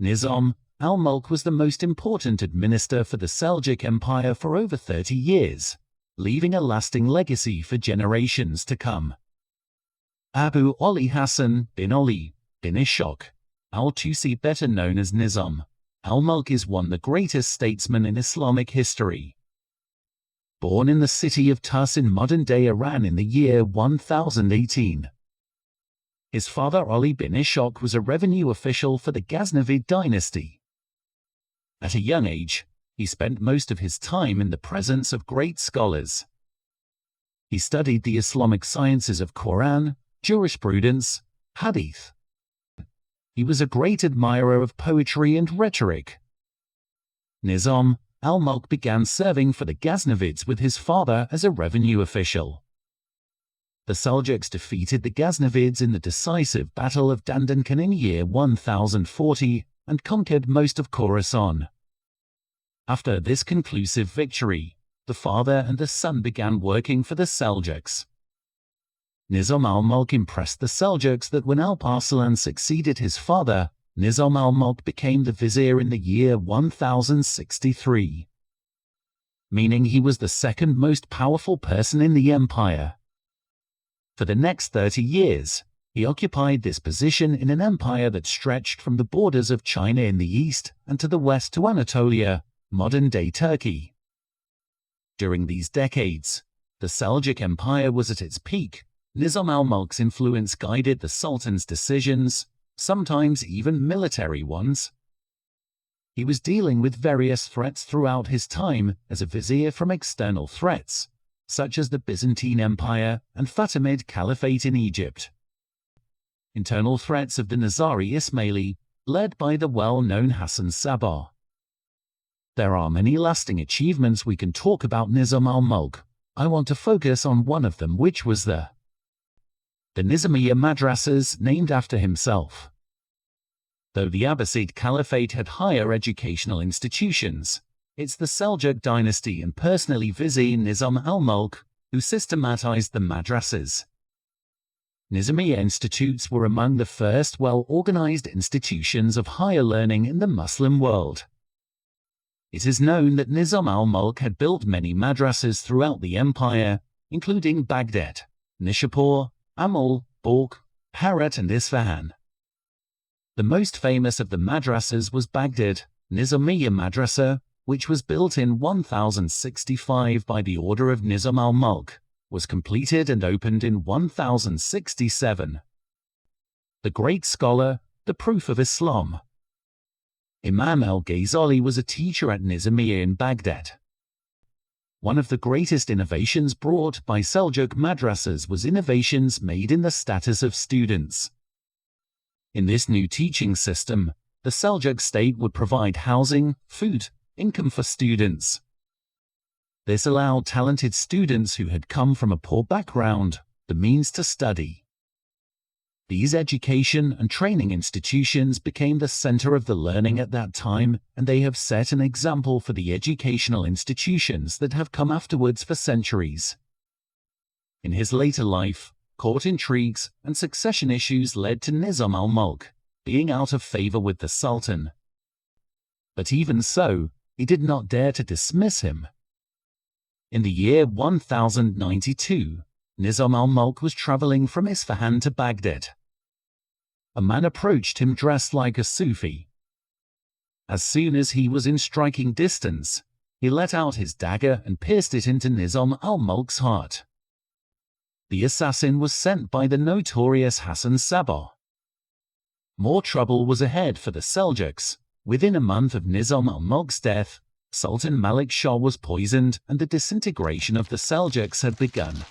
Nizam al Mulk was the most important administrator for the Seljuk Empire for over 30 years, leaving a lasting legacy for generations to come. Abu Ali Hassan bin Ali bin Ishaq al-Tusi, better known as Nizam al Mulk, is one of the greatest statesmen in Islamic history. Born in the city of Tus in modern-day Iran in the year 1018. His father Ali bin Ishaq was a revenue official for the Ghaznavid dynasty. At a young age, he spent most of his time in the presence of great scholars. He studied the Islamic sciences of Quran, jurisprudence, hadith. He was a great admirer of poetry and rhetoric. Nizam al Mulk began serving for the Ghaznavids with his father as a revenue official. The Seljuks defeated the Ghaznavids in the decisive Battle of Dandankan in year 1040 and conquered most of Khorasan. After this conclusive victory, the father and the son began working for the Seljuks. Nizam al Mulk impressed the Seljuks that when Alp Arslan succeeded his father, Nizam al Mulk became the vizier in the year 1063, meaning he was the second most powerful person in the empire. For the next 30 years, he occupied this position in an empire that stretched from the borders of China in the east and to the west to Anatolia, modern-day Turkey. During these decades, the Seljuk Empire was at its peak. Nizam al Mulk's influence guided the Sultan's decisions, sometimes even military ones. He was dealing with various threats throughout his time as a vizier, from external threats, such as the Byzantine Empire and Fatimid Caliphate in Egypt. Internal threats of the Nizari Ismaili, led by the well-known Hassan Sabah. There are many lasting achievements we can talk about Nizam al Mulk. I want to focus on one of them, which was the Nizamiyya madrasas, named after himself. Though the Abbasid Caliphate had higher educational institutions, it's the Seljuk dynasty and personally Vizier Nizam al Mulk who systematized the madrasas. Nizamiyya institutes were among the first well-organized institutions of higher learning in the Muslim world. It is known that Nizam al Mulk had built many madrasas throughout the empire, including Baghdad, Nishapur, Amal, Büyük, Herat and Isfahan. The most famous of the madrasas was Baghdad Nizamiyya madrasa, which was built in 1065 by the order of Nizam al Mulk, was completed and opened in 1067. The great scholar, the proof of Islam, Imam al-Ghazali, was a teacher at Nizamiyya in Baghdad. One of the greatest innovations brought by Seljuk madrasas was innovations made in the status of students. In this new teaching system, the Seljuk state would provide housing, food, income for students. This allowed talented students who had come from a poor background the means to study. These education and training institutions became the center of the learning at that time, and they have set an example for the educational institutions that have come afterwards for centuries. In his later life, court intrigues and succession issues led to Nizam al Mulk being out of favor with the Sultan. But even so, he did not dare to dismiss him. In the year 1092, Nizam al Mulk was traveling from Isfahan to Baghdad. A man approached him dressed like a Sufi. As soon as he was in striking distance, he let out his dagger and pierced it into Nizam al Mulk's heart. The assassin was sent by the notorious Hassan Sabah. More trouble was ahead for the Seljuks. Within a month of Nizam al Mulk's death, Sultan Malik Shah was poisoned and the disintegration of the Seljuks had begun.